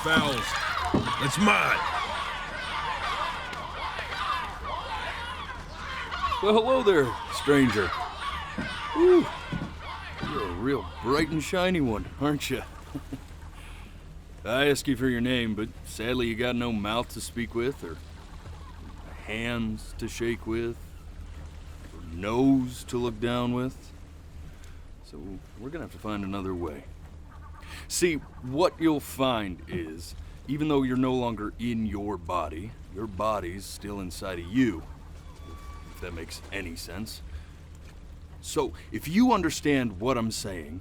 fowls. That's mine. Well, hello there, stranger. Ooh, you're a real bright and shiny one, aren't you? I asked you for your name, but sadly you got no mouth to speak with, or hands to shake with, or nose to look down with. So we're gonna have to find another way. See, what you'll find is, even though you're no longer in your body's still inside of you, if that makes any sense. So, if you understand what I'm saying,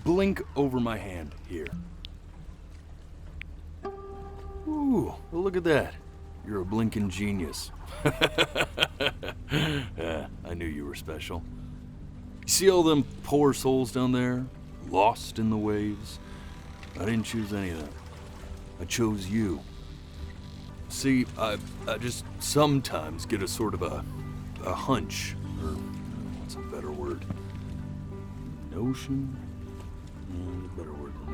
blink over my hand here. Ooh, well, look at that. You're a blinking genius. Yeah, I knew you were special. You see all them poor souls down there, lost in the waves? I didn't choose any of them. I chose you. See, I just sometimes get a sort of a hunch, or what's a better word? Notion? No, a better word than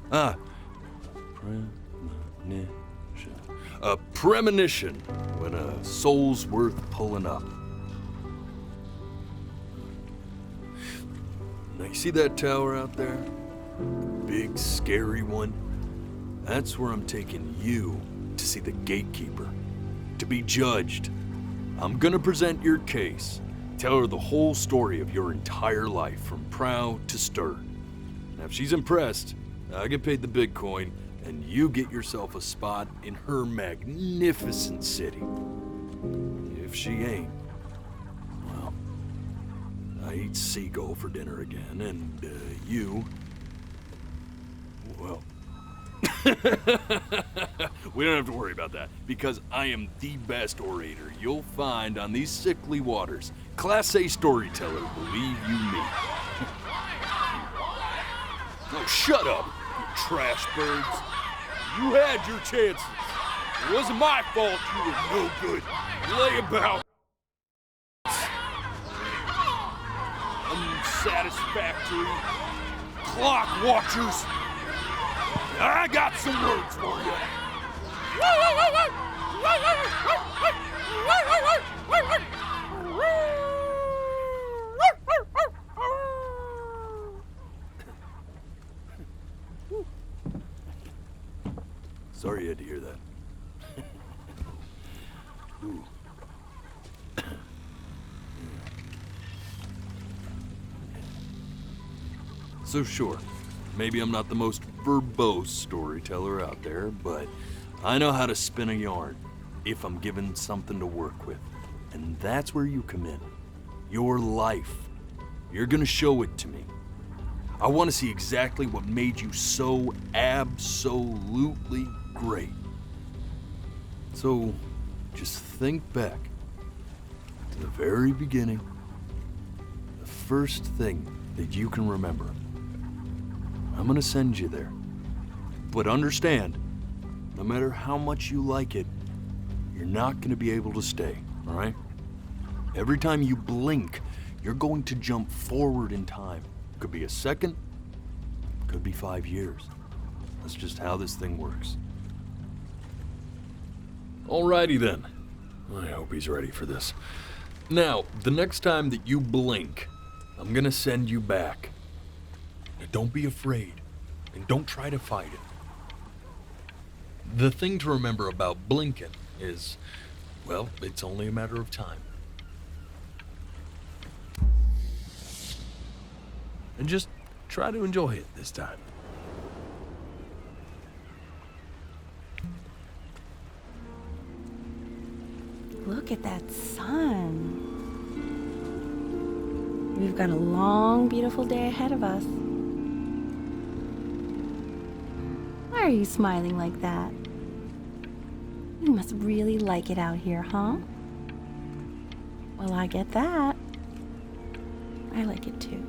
that. Premonition. A premonition when a soul's worth pulling up. Now you see that tower out there? Big, scary one? That's where I'm taking you to see the gatekeeper, to be judged. I'm gonna present your case, tell her the whole story of your entire life from prow to stern. Now if she's impressed, I get paid the big coin, and you get yourself a spot in her magnificent city. If she ain't, well, I eat seagull for dinner again, and you, well, we don't have to worry about that, because I am the best orator you'll find on these sickly waters. Class A storyteller, believe you me. Oh, shut up, you trash birds. You had your chances. It wasn't my fault you were no good. Lay about. Unsatisfactory clock watchers. I got some words for you. Sorry you had to hear that. Ooh. So sure, maybe I'm not the most verbose storyteller out there, but I know how to spin a yarn if I'm given something to work with. And that's where you come in. Your life. You're gonna show it to me. I want to see exactly what made you so absolutely great. So, just think back to the very beginning, the first thing that you can remember. I'm gonna send you there. But understand, no matter how much you like it, you're not gonna be able to stay, all right? Every time you blink, you're going to jump forward in time. Could be a second, could be 5 years. That's just how this thing works. Alrighty then. I hope he's ready for this. Now, the next time that you blink, I'm gonna send you back. Now, don't be afraid, and don't try to fight it. The thing to remember about blinking is, well, it's only a matter of time. And just try to enjoy it this time. Look at that sun. We've got a long, beautiful day ahead of us. Why are you smiling like that? You must really like it out here, huh? Well, I get that. I like it too.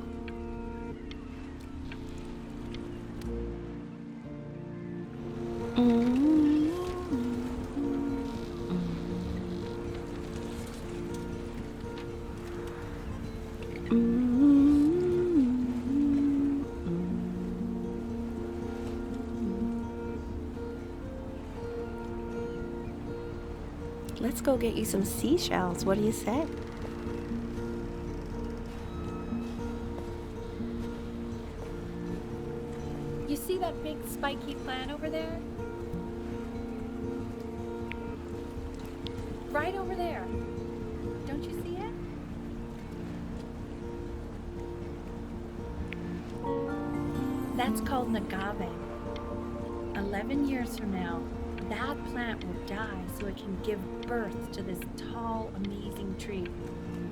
Let's go get you some seashells. What do you say? You see that big spiky plant over there? Right over there. Don't you see it? That's called agave. 11 years from now, that plant will die so it can give birth to this tall, amazing tree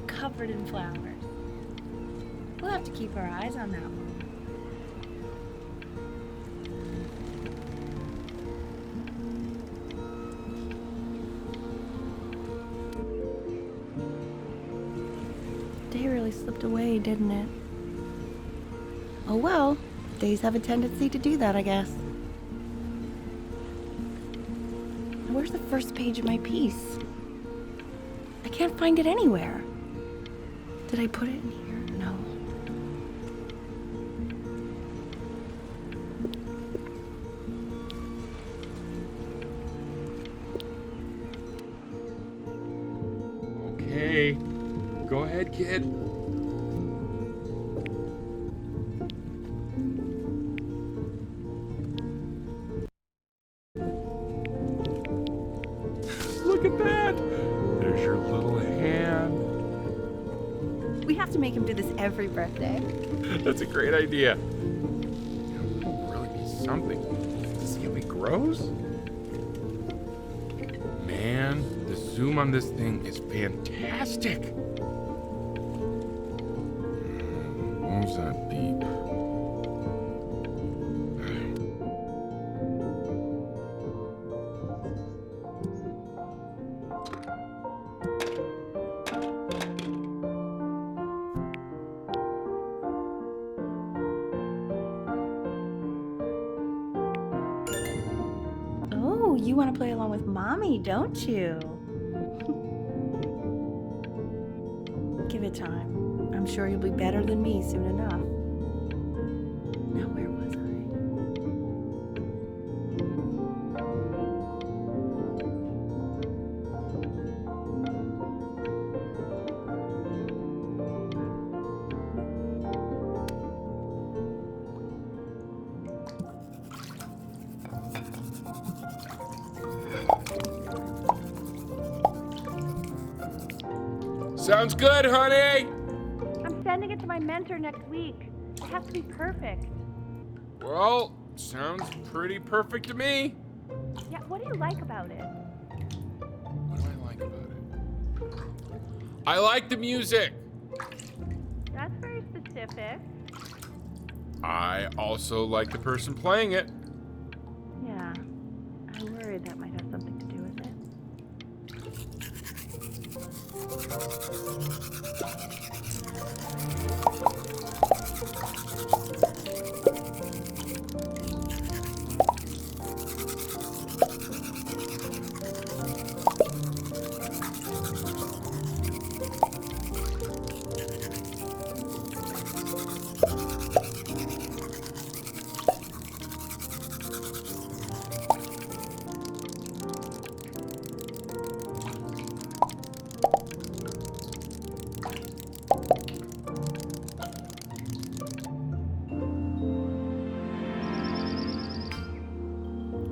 covered in flowers. We'll have to keep our eyes on that one. Day really slipped away, didn't it? Oh well, days have a tendency to do that, I guess. Where's the first page of my piece? I can't find it anywhere. Did I put it in here? No. Okay. Go ahead, kid. Look at that! There's your little hand. We have to make him do this every birthday. That's a great idea. It'll really be something. See how he grows? Man, the zoom on this thing is fantastic. What was that beep? Oh, you want to play along with Mommy, don't you? Give it time. I'm sure you'll be better than me soon enough. Now, where was Sounds good, honey! I'm sending it to my mentor next week. It has to be perfect. Well, sounds pretty perfect to me. Yeah, what do you like about it? What do I like about it? I like the music. That's very specific. I also like the person playing it. Yeah, I worried that might have something to do with it.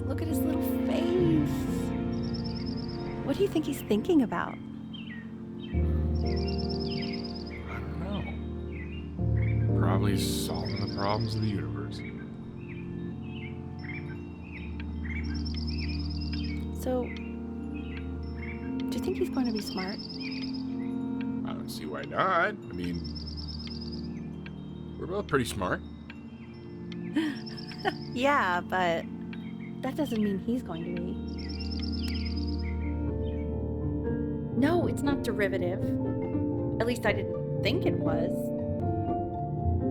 Look at his little face. What do you think he's thinking about? I don't know. Probably solving the problems of the universe. So, do you think he's going to be smart? I don't see why not. I mean, we're both pretty smart. Yeah, but that doesn't mean he's going to be. No, it's not derivative. At least I didn't think it was.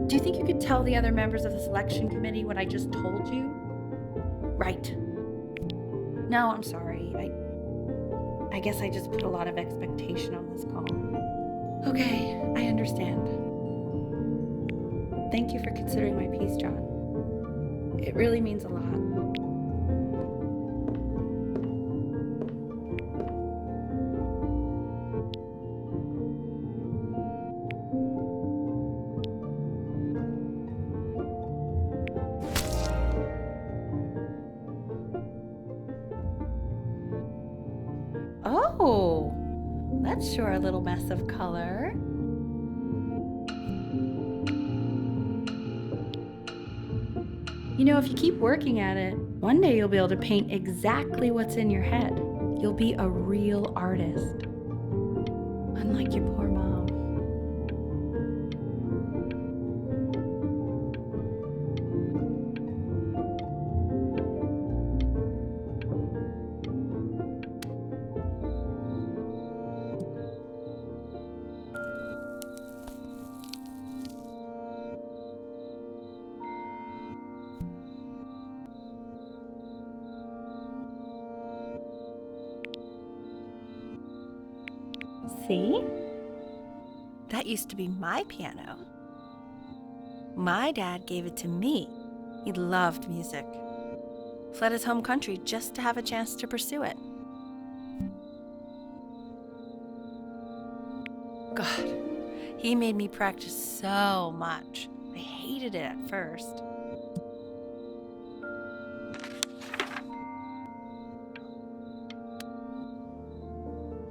Do you think you could tell the other members of the selection committee what I just told you? Right. No, I'm sorry. I guess I just put a lot of expectation on this call. Okay, I understand. Thank you for considering my piece, John. It really means a lot. That's sure a little mess of color. You know, if you keep working at it, one day you'll be able to paint exactly what's in your head. You'll be a real artist. Unlike your poor mom. See? That used to be my piano. My dad gave it to me. He loved music. Fled his home country just to have a chance to pursue it. God, he made me practice so much. I hated it at first.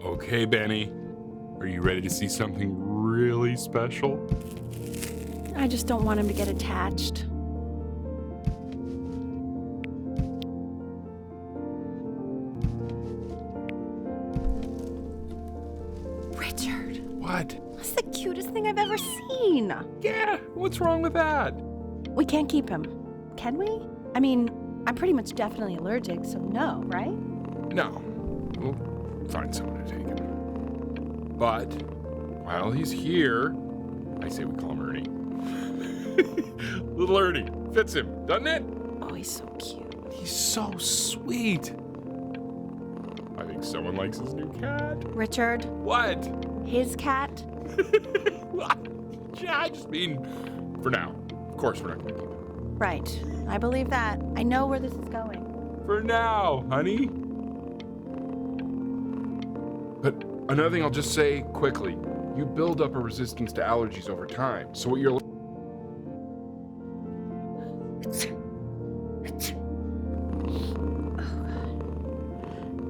Okay, Benny. Are you ready to see something really special? I just don't want him to get attached. Richard, What? that's the cutest thing I've ever seen. Yeah, what's wrong with that? We can't keep him, can we? I mean, I'm pretty much definitely allergic, so no, right? No. We'll find someone to take him. But while he's here, I say we call him Ernie. Little Ernie. Fits him, doesn't it? Oh, he's so cute. He's so sweet. I think someone likes his new cat. Richard, What? his cat? Yeah, I just mean for now. Of course we're not going to keep him. Right, I believe that. I know where this is going. For now, honey. But another thing I'll just say quickly. You build up a resistance to allergies over time. So what you're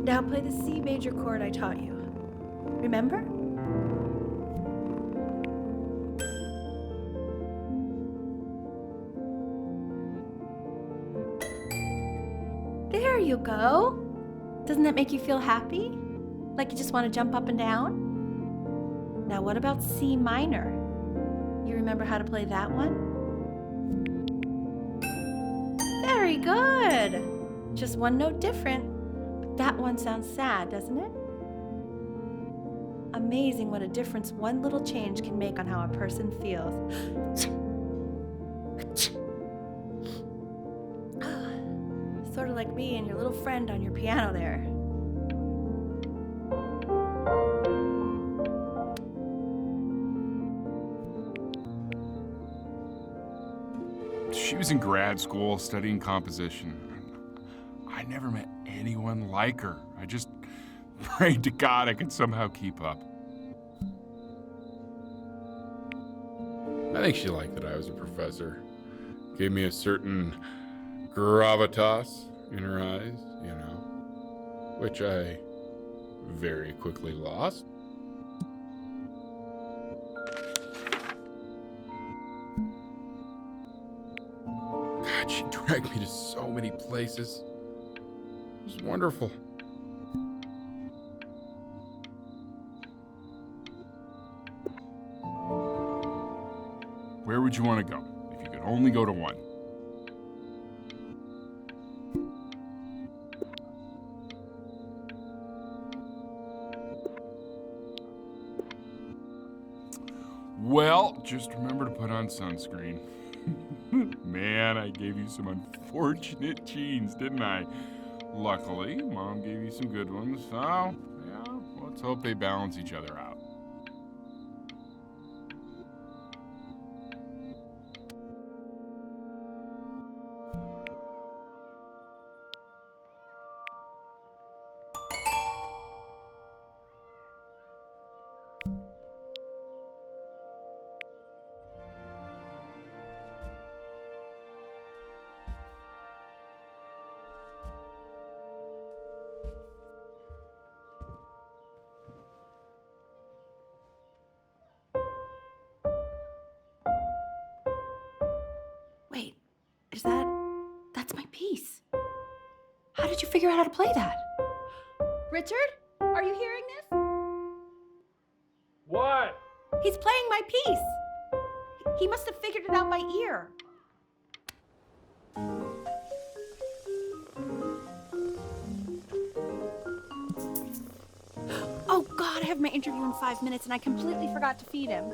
Now play the C major chord I taught you. Remember? There you go. Doesn't that make you feel happy? Like you just want to jump up and down? Now what about C minor? You remember how to play that one? Very good. Just one note different. But that one sounds sad, doesn't it? Amazing what a difference one little change can make on how a person feels. Sort of like me and your little friend on your piano there. She was in grad school studying composition. I never met anyone like her. I just prayed to God I could somehow keep up. I think she liked that I was a professor. Gave me a certain gravitas in her eyes, you know, which I very quickly lost. God, she dragged me to so many places. It was wonderful. Where would you want to go if you could only go to one? Well, just remember to put on sunscreen. Man, I gave you some unfortunate genes, didn't I? Luckily, Mom gave you some good ones, so, yeah, let's hope they balance each other out. piece. How did you figure out how to play that? Richard, are you hearing this? What? He's playing my piece. He must have figured it out by ear. Oh God, I have my interview in 5 minutes and I completely forgot to feed him.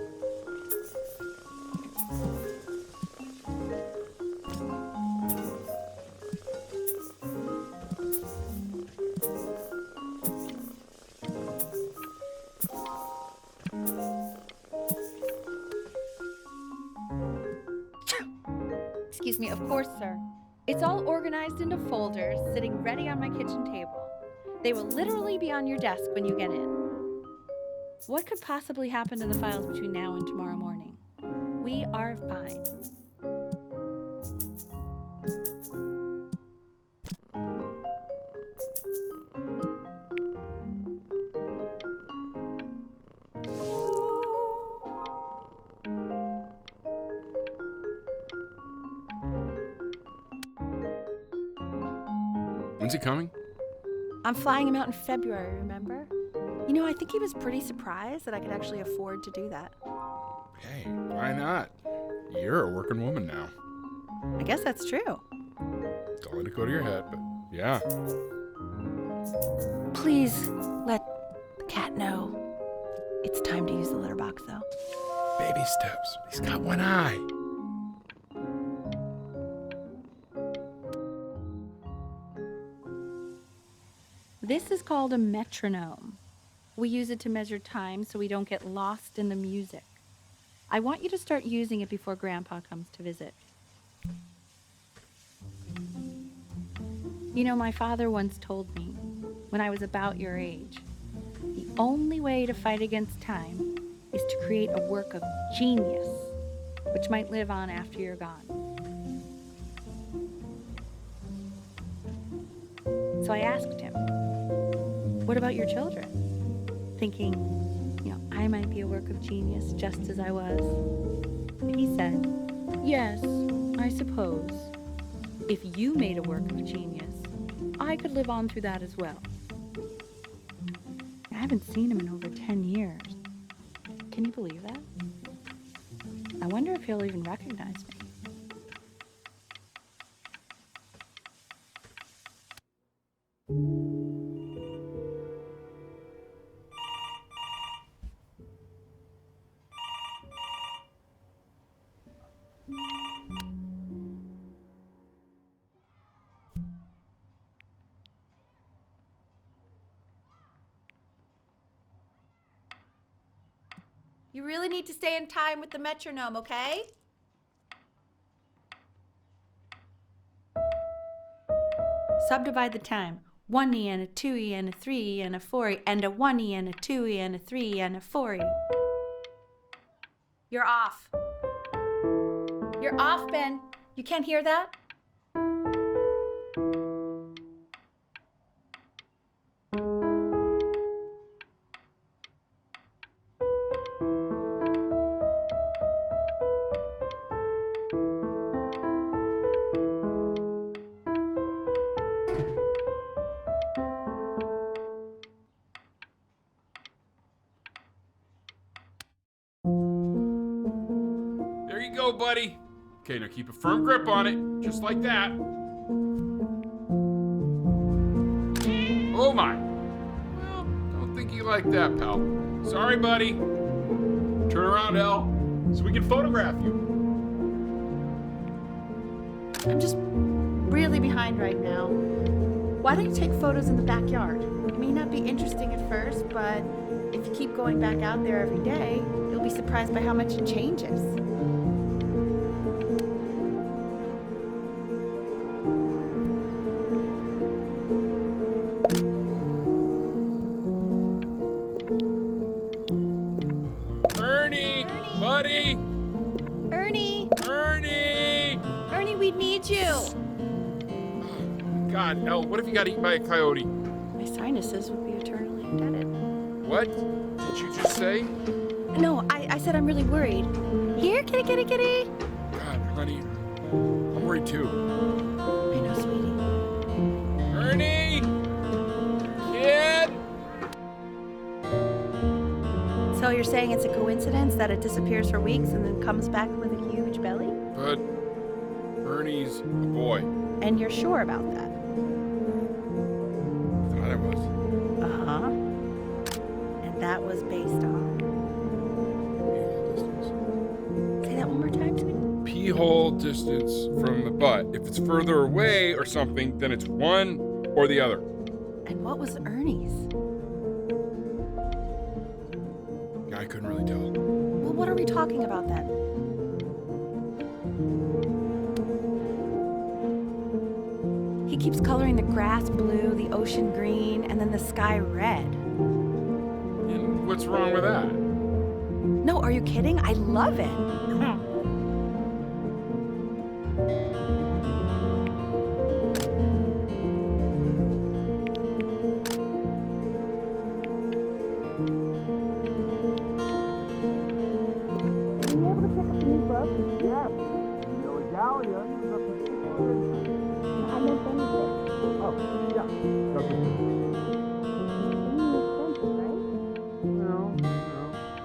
Excuse me, of course, sir. It's all organized into folders, sitting ready on my kitchen table. They will literally be on your desk when you get in. What could possibly happen to the files between now and tomorrow morning? We are fine. When's he coming? I'm flying him out in February, remember? You know, I think he was pretty surprised that I could actually afford to do that. Hey, why not? You're a working woman now. I guess that's true. Don't let it go to your head, but yeah. Please let the cat know. It's time to use the litter box, though. Baby steps. He's got one eye. This is called a metronome. We use it to measure time so we don't get lost in the music. I want you to start using it before Grandpa comes to visit. You know, my father once told me, when I was about your age, the only way to fight against time is to create a work of genius, which might live on after you're gone. So I asked him, what about your children? Thinking, I might be a work of genius just as I was. And he said, yes, I suppose. If you made a work of genius, I could live on through that as well. I haven't seen him in over 10 years. Can you believe that? I wonder if he'll even recognize me. You really need to stay in time with the metronome, okay? Subdivide the time. 1E and a 2E and a 3E and a 4E and a 1E and a 2E and a 3E and a 4E. You're off. You're off, Ben. You can't hear that? There you go, buddy. Okay, now keep a firm grip on it, just like that. Oh my. Well, don't think you like that, pal. Sorry, buddy. Turn around, Elle, so we can photograph you. I'm just really behind right now. Why don't you take photos in the backyard? It may not be interesting at first, but if you keep going back out there every day, you'll be surprised by how much it changes. Ernie! Buddy! Ernie! Ernie! Ernie, we need you! God, Elle, what if you got eaten by a coyote? My sinuses would be eternally indebted. What did you just say? No, I said I'm really worried. Here, kitty, kitty, kitty! God, honey, I'm worried too. I know, sweetie. you're saying it's a coincidence that it disappears for weeks and then comes back with a huge belly? But Ernie's a boy. And you're sure about that? Thought I was. Uh-huh. And that was based on... Say that one more time to me. Pee-hole distance from the butt. If it's further away or something, then it's one or the other. And what was Ernie's? I couldn't really tell. Well, what are we talking about then? He keeps coloring the grass blue, the ocean green, and then the sky red. And what's wrong with that? No, are you kidding? I love it.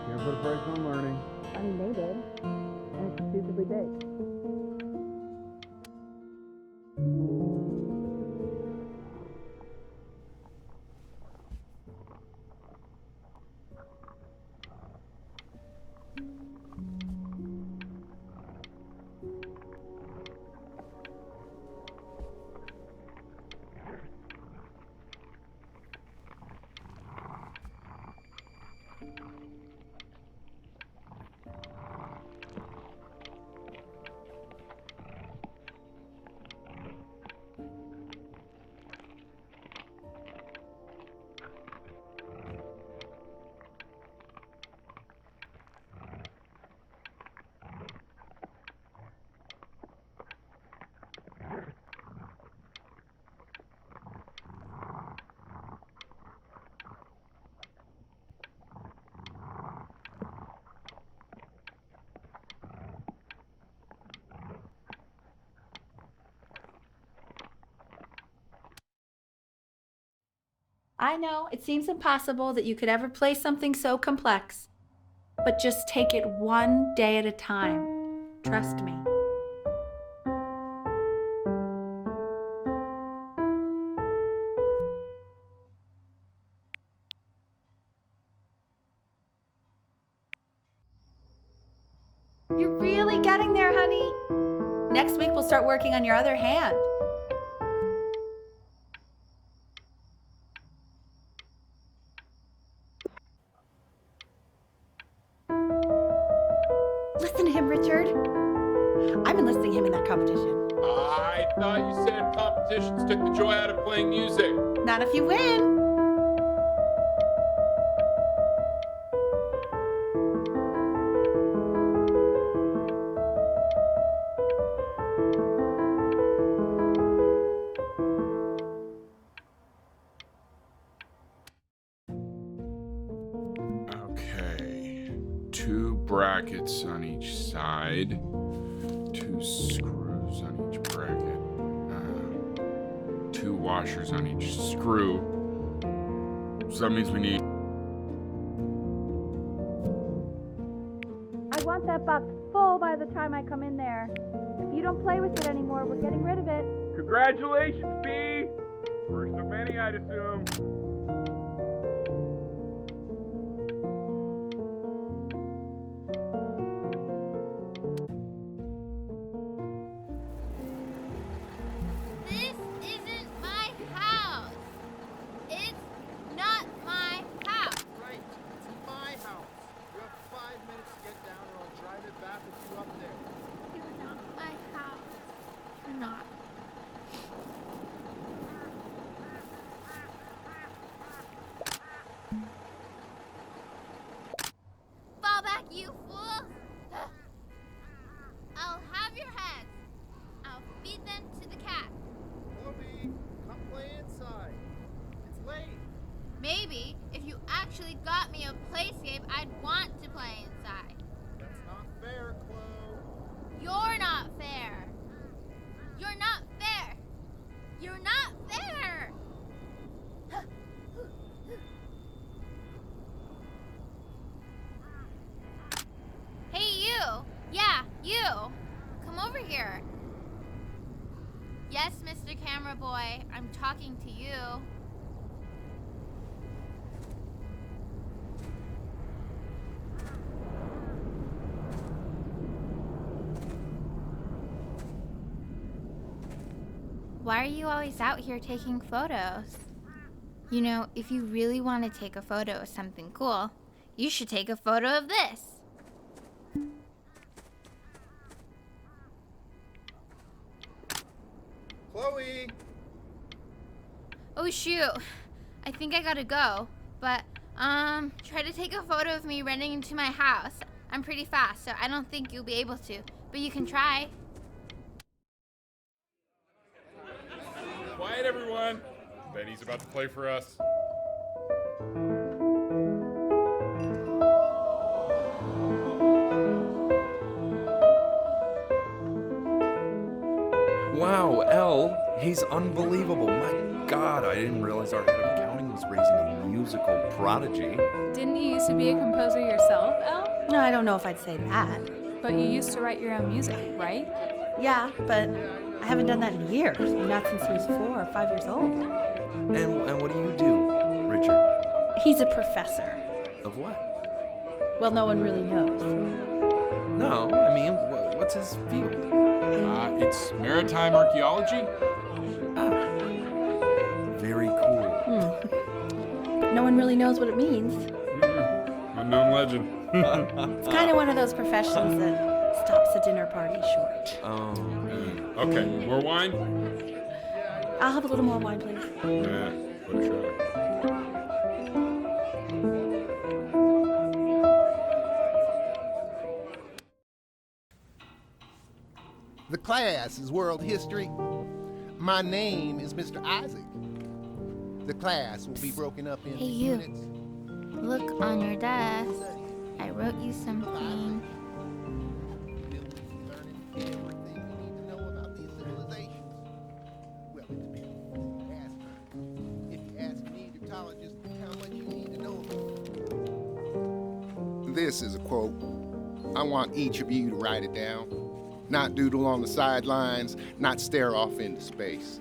Can't put a price on learning. I mean, they did. And it's stupidly big. I know, it seems impossible that you could ever play something so complex. But just take it one day at a time. Trust me. You're really getting there, honey. Next week we'll start working on your other hand. Listen to him, Richard. I'm enlisting him in that competition. I thought you said competitions took the joy out of playing music. Not if you win. Okay. 2 brackets on each side. 2 screws on each bracket. 2 washers on each screw. So that means we need... I want that box full by the time I come in there. If you don't play with it anymore, we're getting rid of it. Congratulations, B! First of many, I'd assume. This isn't my house. It's not my house. Right, it's my house. You have 5 minutes to get down or I'll drive it back with you up there. You're not my house. You're not. Fall back, you fool! I'll have your heads. I'll feed them to the cat. Chloe, come play inside. It's late. Maybe if you actually got me a playscape, I'd want to play inside. That's not fair, Chloe. You're not fair. You're not You! Come over here. Yes, Mr. Camera Boy, I'm talking to you. Why are you always out here taking photos? You know, if you really want to take a photo of something cool, you should take a photo of this. Chloe! Oh shoot, I think I gotta go. But, try to take a photo of me running into my house. I'm pretty fast, so I don't think you'll be able to, but you can try. Quiet, everyone. Benny's about to play for us. Wow, Elle, he's unbelievable. My God, I didn't realize our head of accounting was raising a musical prodigy. Didn't you used to be a composer yourself, Elle? No, I don't know if I'd say that. But you used to write your own music, right? Yeah, but I haven't done that in years. Not since he was 4 or 5 years old. And what do you do, Richard? He's a professor. Of what? Well, no one really knows. No, I mean, what's his field? It's maritime archaeology. Very cool. No one really knows what it means. Unknown legend. It's kind of one of those professions that stops a dinner party short. Okay, more wine? I'll have a little more wine, please. Yeah, what a shot. The class is world history. My name is Mr. Isaac. The class will be broken up into Hey, you. units. Look on your desk. I wrote you something. Learning everything you need to know about these civilizations. Well, it depends. If you ask an Egyptologist how much you need to know about. This is a quote. I want each of you to write it down. Not doodle on the sidelines, not stare off into space.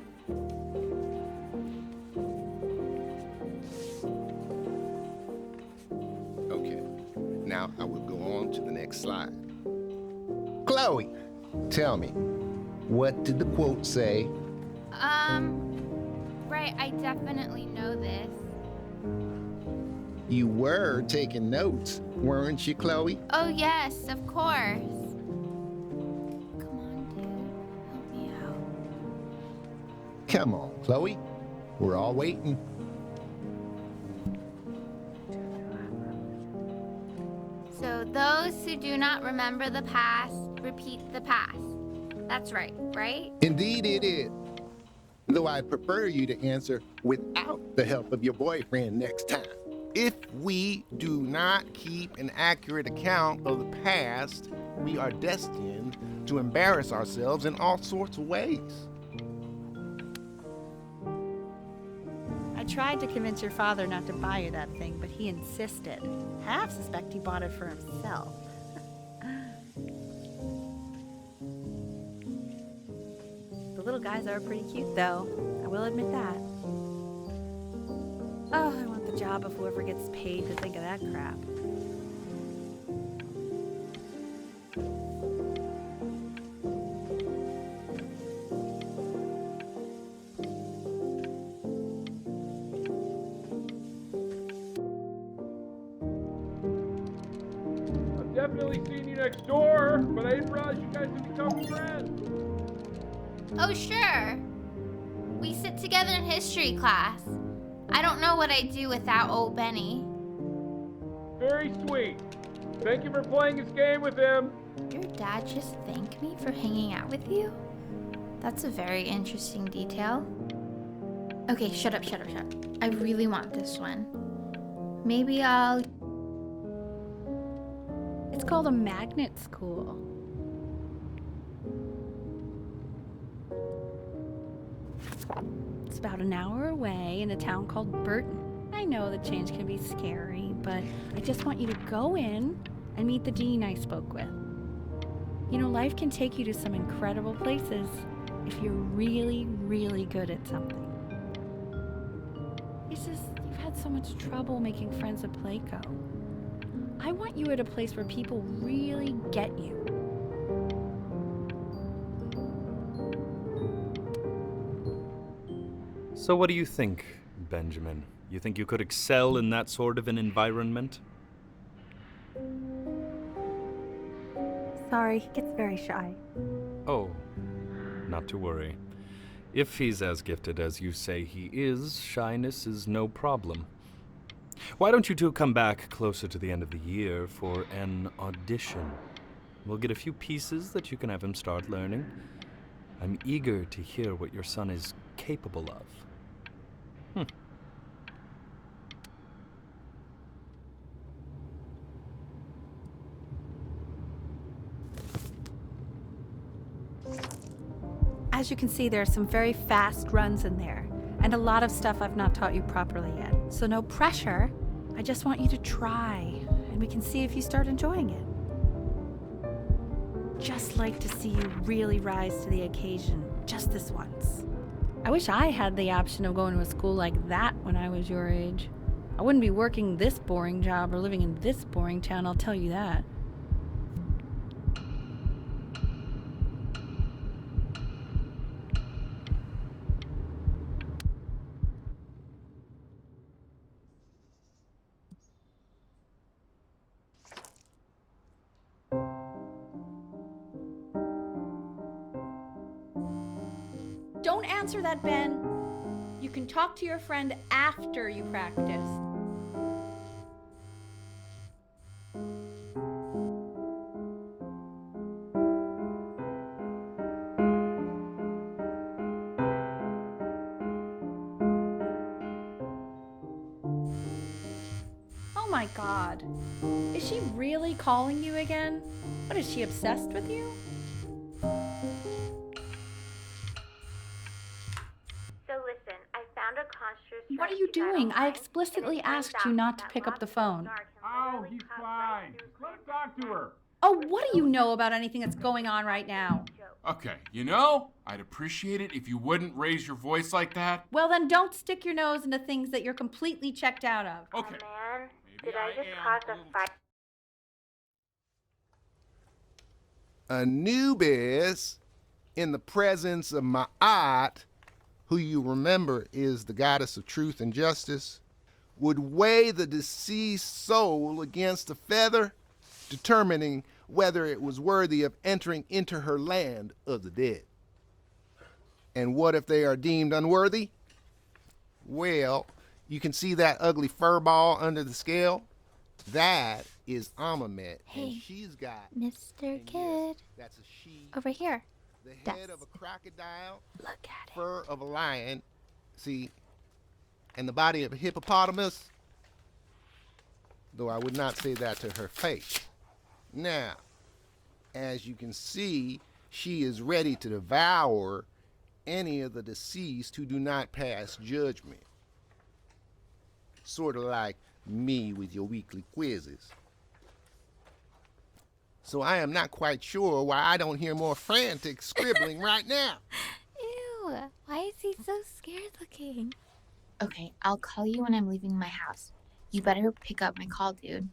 Okay, now I will go on to the next slide. Chloe, tell me, what did the quote say? Right, I definitely know this. You were taking notes, weren't you, Chloe? Oh, yes, of course. Come on, dude. Help me out. Come on, Chloe. We're all waiting. So, those who do not remember the past, repeat the past. That's right, right? Indeed it is. Though I'd prefer you to answer without the help of your boyfriend next time. If we do not keep an accurate account of the past, we are destined to embarrass ourselves in all sorts of ways. I tried to convince your father not to buy you that thing, but he insisted. Half suspect he bought it for himself. The little guys are pretty cute, though. I will admit that. Oh, I want the job of whoever gets paid to think of that crap. I've definitely seen you next door, but I didn't realize you guys had become friends. Oh, sure. We sit together in history class. I don't know what I'd do without old Benny. Very sweet. Thank you for playing this game with him. Your dad just thanked me for hanging out with you? That's a very interesting detail. Okay, shut up. I really want this one. Maybe I'll... It's called a magnet school. It's about an hour away in a town called Burton. I know the change can be scary, but I just want you to go in and meet the dean I spoke with. You know, life can take you to some incredible places if you're really, really good at something. It's just, you've had so much trouble making friends at Playco. I want you at a place where people really get you. So what do you think, Benjamin? You think you could excel in that sort of an environment? Sorry, he gets very shy. Oh, not to worry. If he's as gifted as you say he is, shyness is no problem. Why don't you two come back closer to the end of the year for an audition? We'll get a few pieces that you can have him start learning. I'm eager to hear what your son is capable of. As you can see, there are some very fast runs in there, and a lot of stuff I've not taught you properly yet. So no pressure. I just want you to try, and we can see if you start enjoying it. Just like to see you really rise to the occasion, just this once. I wish I had the option of going to a school like that when I was your age. I wouldn't be working this boring job or living in this boring town, I'll tell you that. Don't answer that, Ben. You can talk to your friend after you practice. Oh my God. Is she really calling you again? What, is she obsessed with you? What are you doing? I explicitly asked you not to pick up the phone. Oh, he's fine. Just let him talk to her. Oh, what do you know about anything that's going on right now? Okay, you know, I'd appreciate it if you wouldn't raise your voice like that. Well, then don't stick your nose into things that you're completely checked out of. Okay. Man, Maybe did I just am cause a a little- fight? Anubis, in the presence of Ma'at, who you remember is the goddess of truth and justice, would weigh the deceased soul against a feather, determining whether it was worthy of entering into her land of the dead. And what if they are deemed unworthy? Well, you can see that ugly fur ball under the scale? That is Amamet, and Hey, she's got, Mr. and Kid, yes, that's a she, over here. the head That's- of a crocodile, Look at it. fur of a lion, see, and the body of a hippopotamus, though I would not say that to her face. Now, as you can see, she is ready to devour any of the deceased who do not pass judgment. Sort of like me with your weekly quizzes. So I am not quite sure why I don't hear more frantic scribbling right now. Ew, why is he so scared looking? Okay, I'll call you when I'm leaving my house. You better pick up my call, dude.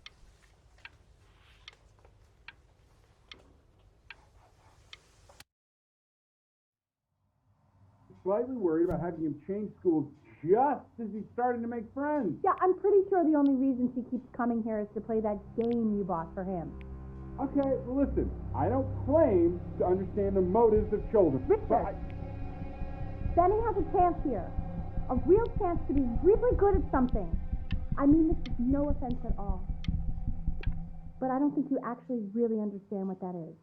Slightly worried about having him change schools just as he's starting to make friends. Yeah, I'm pretty sure the only reason she keeps coming here is to play that game you bought for him. Okay, well, listen, I don't claim to understand the motives of children. Richard. Benny has a chance here. A real chance to be really good at something. I mean this with no offense at all. But I don't think you actually really understand what that is.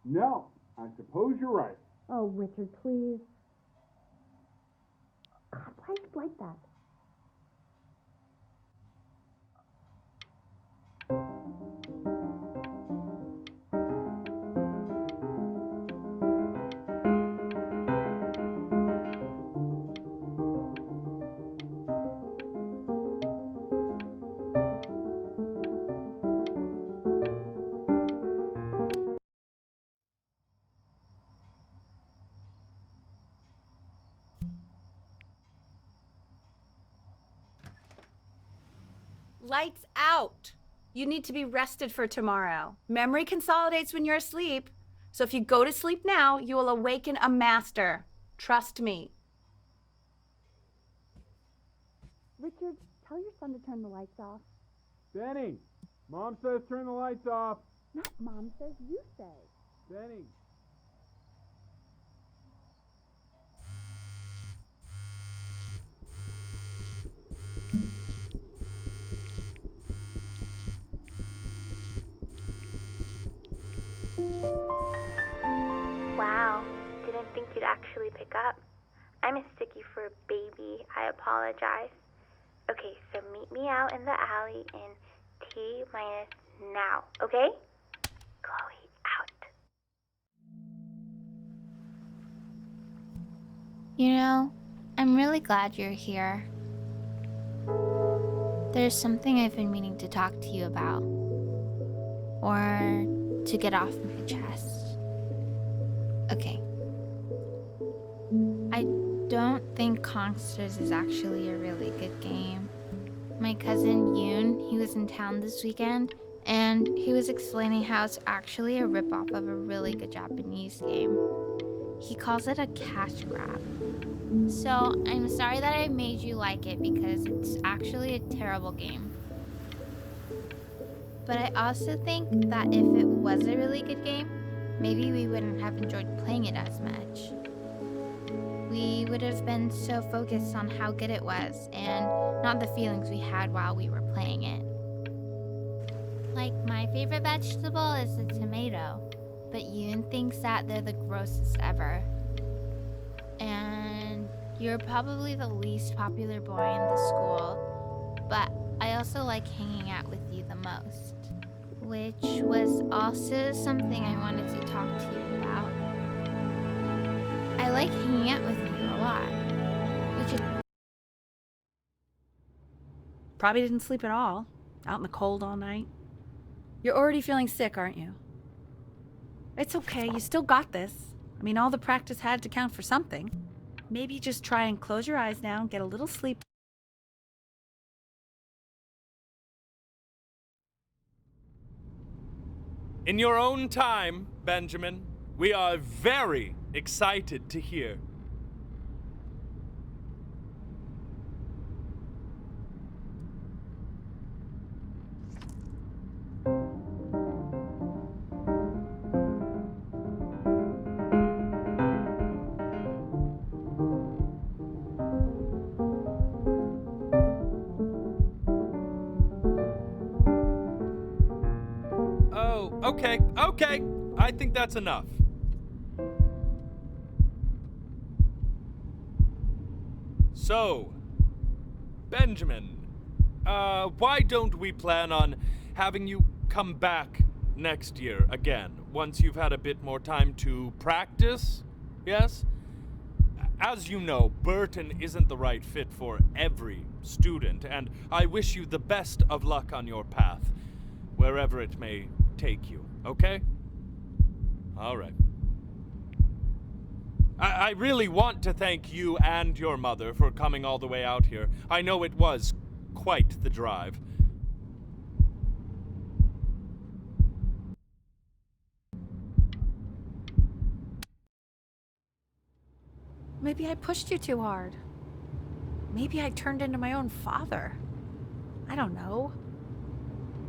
No, I suppose you're right. Oh, Richard, please. God, why is it like that? Lights out. You need to be rested for tomorrow. Memory consolidates when you're asleep. So if you go to sleep now, you will awaken a master. Trust me. Richard, tell your son to turn the lights off. Benny, Mom says turn the lights off. Not Mom says, you say. Benny. Wow, didn't think you'd actually pick up. I mistook you for a baby. I apologize. Okay, so meet me out in the alley in T-minus now, okay? Chloe, out. You know, I'm really glad you're here. There's something I've been meaning to talk to you about. Or to get off my chest. Okay. I don't think Kongsters is actually a really good game. My cousin Yoon, he was in town this weekend, and he was explaining how it's actually a ripoff of a really good Japanese game. He calls it a cash grab. So I'm sorry that I made you like it because it's actually a terrible game. But I also think that if it was a really good game, maybe we wouldn't have enjoyed playing it as much. We would have been so focused on how good it was and not the feelings we had while we were playing it. Like, my favorite vegetable is the tomato, but Yoon thinks that they're the grossest ever. And you're probably the least popular boy in the school, but I also like hanging out with you the most. Which was also something I wanted to talk to you about. I like hanging out with you a lot, which is... Probably didn't sleep at all. Out in the cold all night. You're already feeling sick, aren't you? It's okay, you still got this. I mean, all the practice had to count for something. Maybe just try and close your eyes now and get a little sleep. In your own time, Benjamin, we are very excited to hear. Okay, I think that's enough. So, Benjamin, why don't we plan on having you come back next year again, once you've had a bit more time to practice, yes? As you know, Burton isn't the right fit for every student, and I wish you the best of luck on your path, wherever it may take you, okay? All right. I really want to thank you and your mother for coming all the way out here. I know it was quite the drive. Maybe I pushed you too hard. Maybe I turned into my own father. I don't know.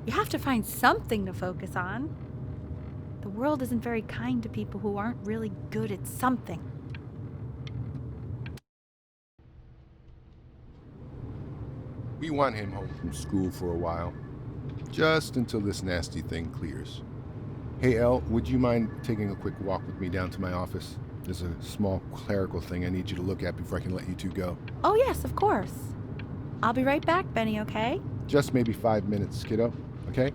You have to find something to focus on. The world isn't very kind to people who aren't really good at something. We want him home from school for a while, just until this nasty thing clears. Hey, Elle, would you mind taking a quick walk with me down to my office? There's a small clerical thing I need you to look at before I can let you two go. Oh yes, of course. I'll be right back, Benny, okay? Just maybe 5 minutes, kiddo, okay?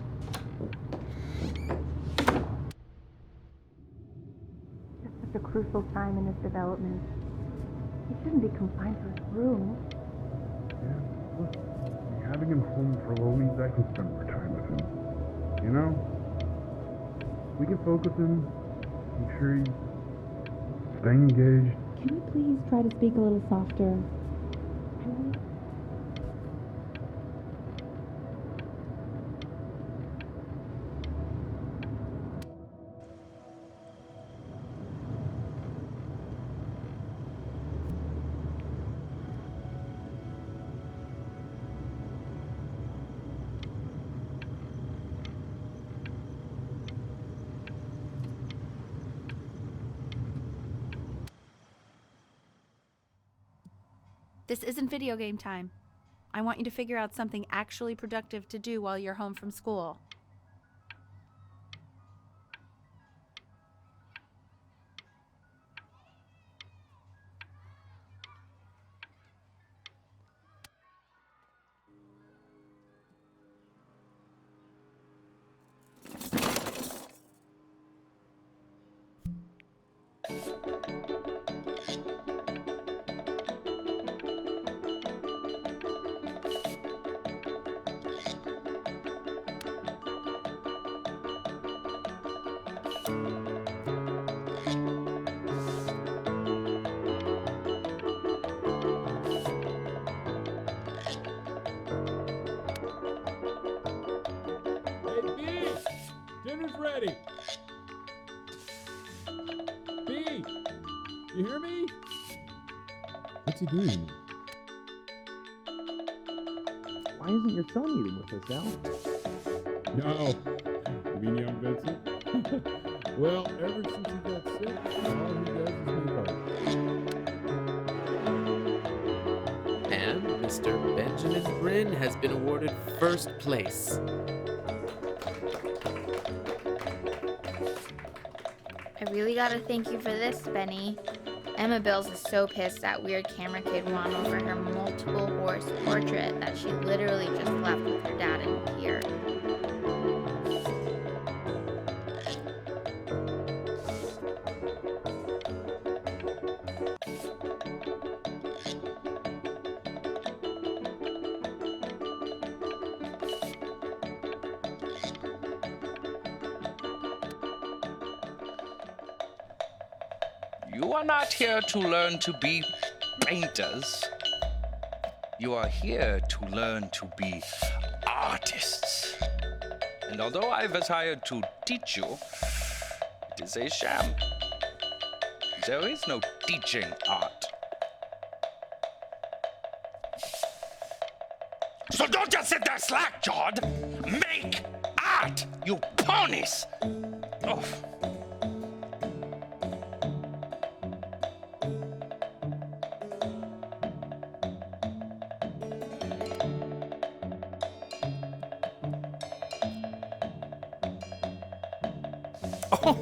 It's such a crucial time in his development. He shouldn't be confined to his room. Yeah, look, having him home for a little means I can spend more time with him. You know? We can focus him, make sure he's staying engaged. Can you please try to speak a little softer? This isn't video game time. I want you to figure out something actually productive to do while you're home from school. Dinner's ready. B, you hear me? What's he doing? Why isn't your son eating with us, Al? No. You mean young Vincent? Well, ever since he got sick, all he does is make art. And Mr. Benjamin Bryn has been awarded first place. I really gotta thank you for this, Benny. Emma Bills is so pissed that weird camera kid won over her multiple horse portrait that she literally just left with her dad in here. You are not here to learn to be painters. You are here to learn to be artists. And although I was hired to teach you, it is a sham. There is no teaching art. So don't just sit there slack-jawed. Make art, you ponies! Oh. Oh,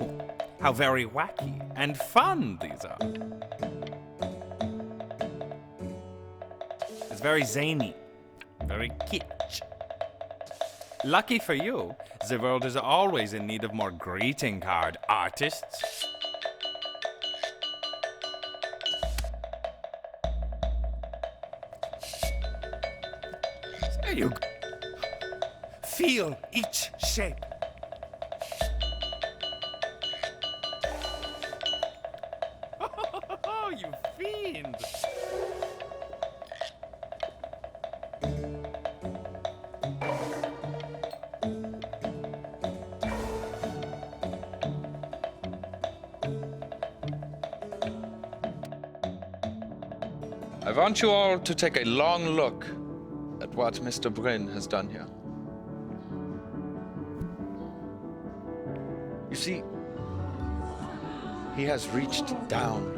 how very wacky and fun these are. It's very zany, very kitsch. Lucky for you, the world is always in need of more greeting card artists. There you go. Feel each shape. Oh, you fiend! I want you all to take a long look at what Mr. Bryn has done here. You see, he has reached down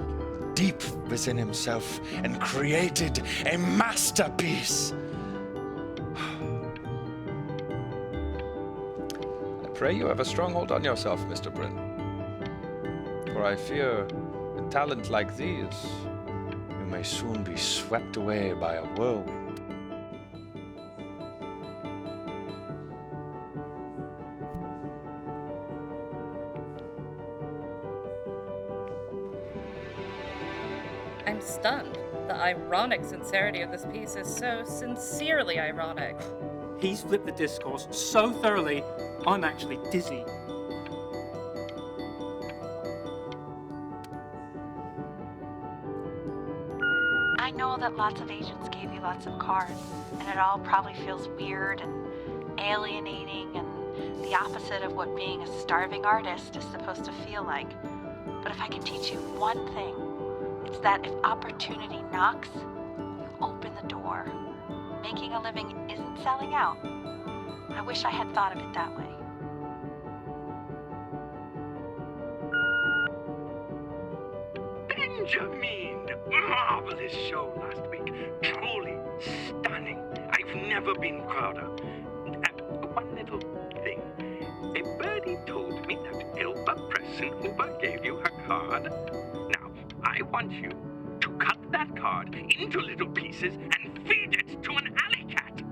deep within himself and created a masterpiece. I pray you have a strong hold on yourself, Mr. Bryn. For I fear a talent like these, you may soon be swept away by a whirlwind. I'm stunned. The ironic sincerity of this piece is so sincerely ironic. He's flipped the discourse so thoroughly, I'm actually dizzy. I know that lots of agents gave you lots of cards, and it all probably feels weird and alienating and the opposite of what being a starving artist is supposed to feel like. But if I can teach you one thing, it's that if opportunity knocks, you open the door. Making a living isn't selling out. I wish I had thought of it that way. Benjamin! marvelous show last week. Truly stunning. I've never been prouder. One little thing. A birdie told me that Elba Pressenhuber gave you her card. Now, I want you to cut that card into little pieces and feed it to an alley cat.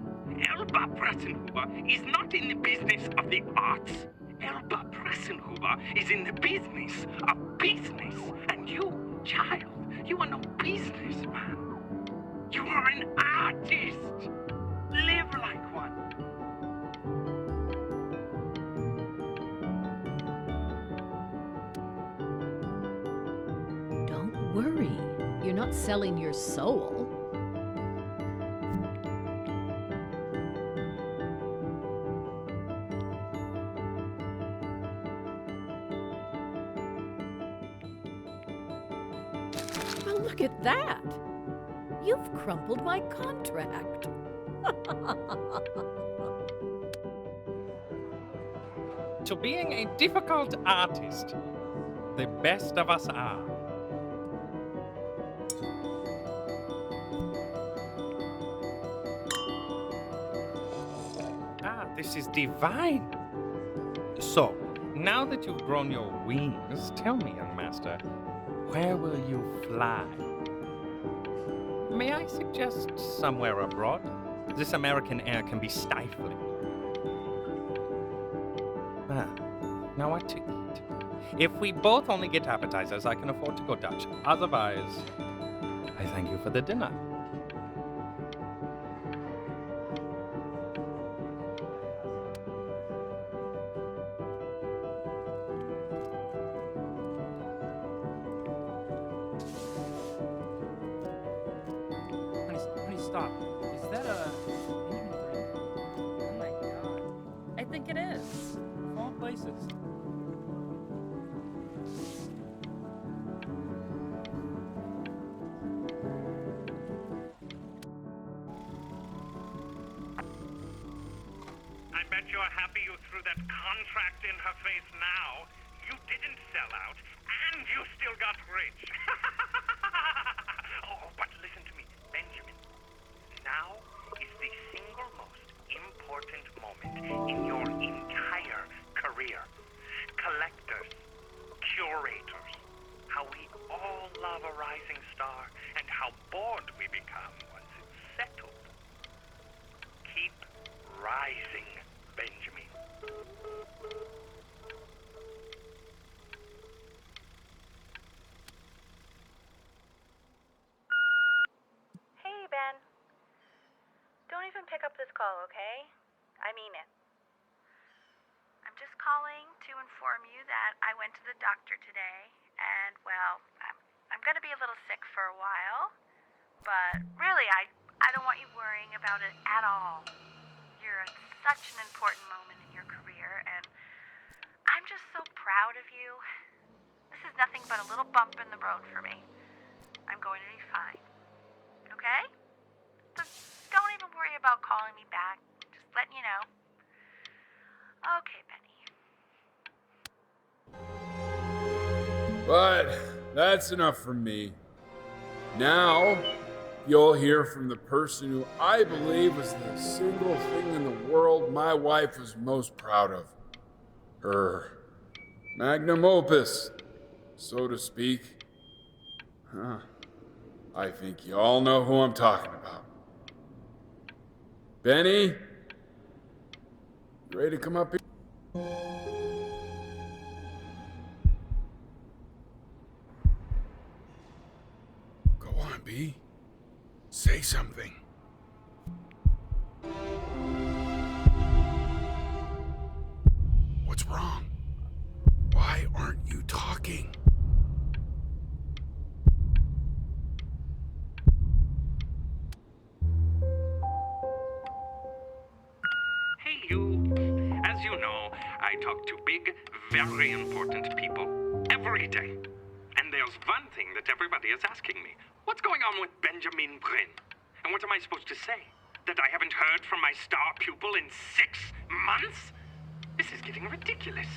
Elba Pressenhuber is not in the business of the arts. Elba Pressenhuber is in the business of business. And you, child, you are no businessman. You are an artist. Live like one. Don't worry. You're not selling your soul. Well, look at that. You've crumpled my contract. To being a difficult artist, the best of us are. This is divine. So, now that you've grown your wings, tell me, young master, where will you fly? May I suggest somewhere abroad? This American air can be stifling. Now what to eat? If we both only get appetizers, I can afford to go Dutch. Otherwise, I thank you for the dinner. Honey, stop. Is that a... Oh my god. I think it is. Of all places. I bet you're happy you threw that contract in her face now. You didn't sell out, and you still got rich. Oh, but listen to me, Benjamin. Now is the single most important moment in your entire career. Collectors, curators, how we all love a rising star, and how bored we become once it's settled. Keep rising, Benjamin. Hey, Ben. Don't even pick up this call, okay? I mean it. I'm just calling to inform you that I went to the doctor today, and, well, I'm gonna be a little sick for a while, but really, I don't want you worrying about it at all. You're at such an important moment in your career, and I'm just so proud of you. This is nothing but a little bump in the road for me. I'm going to be fine. Okay? So don't even worry about calling me back. Just letting you know. Okay, Benny. But that's enough from me. Now, you'll hear from the person who I believe was the single thing in the world my wife was most proud of. Her magnum opus, so to speak. I think you all know who I'm talking about. Benny, you ready to come up here? Go on, B. Say something. What's wrong? Why aren't you talking? Hey, you. As you know, I talk to big, very important people every day. And there's one thing that everybody is asking me. What's going on with Benjamin Bryn? And what am I supposed to say? That I haven't heard from my star pupil in 6 months? This is getting ridiculous.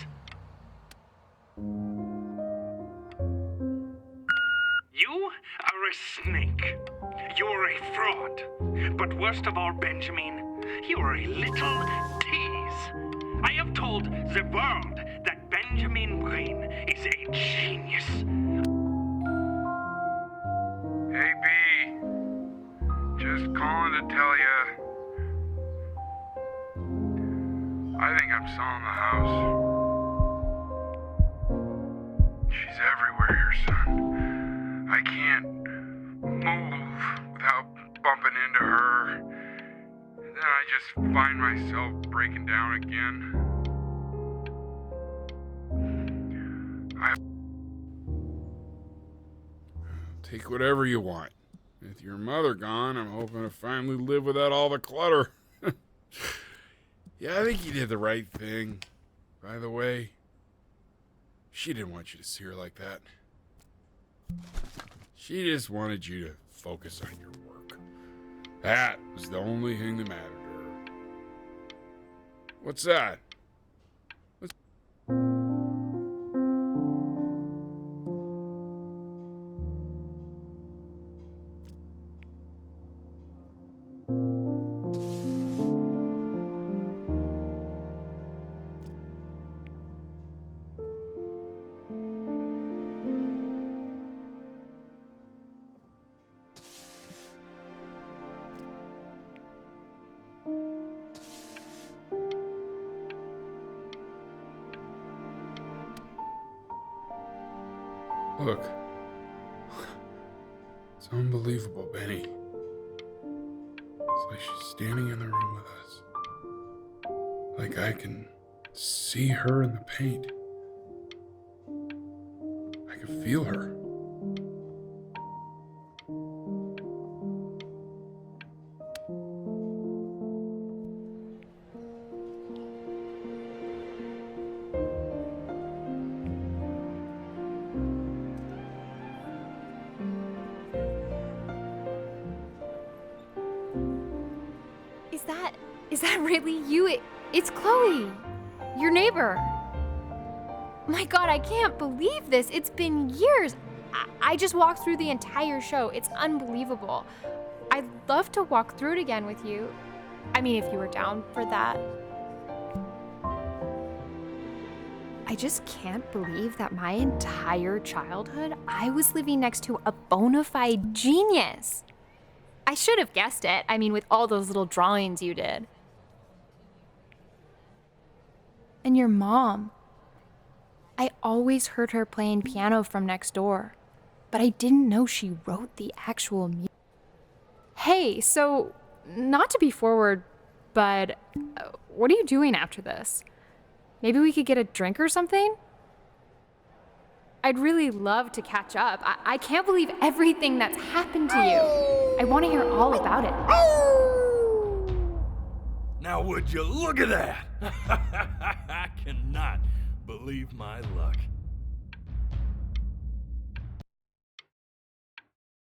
You are a a snake. You're a fraud. But worst of all, Benjamin, you're a little tease. I have told the world that Benjamin Brain is a genius. Hey, B. Just calling to tell ya. I think I'm selling the house. She's everywhere here, son. I can't move without bumping into her. And then I just find myself breaking down again. Take whatever you want. With your mother gone, I'm hoping to finally live without all the clutter. Yeah, I think you did the right thing. By the way, she didn't want you to see her like that. She just wanted you to focus on your work. That was the only thing that mattered to her. What's that? Look. It's unbelievable, Benny. It's like she's standing in the room with us. Like I can see her in the paint. I can feel her. Is that really you? It's Chloe, your neighbor. My God, I can't believe this. It's been years. I just walked through the entire show. It's unbelievable. I'd love to walk through it again with you. I mean, if you were down for that. I just can't believe that my entire childhood, I was living next to a bona fide genius. I should have guessed it. I mean, with all those little drawings you did. And your mom. I always heard her playing piano from next door, but I didn't know she wrote the actual music. Hey, so, not to be forward, but what are you doing after this? Maybe we could get a drink or something? I'd really love to catch up. I can't believe everything that's happened to you. I want to hear all about it. Now would you look at that? I cannot believe my luck.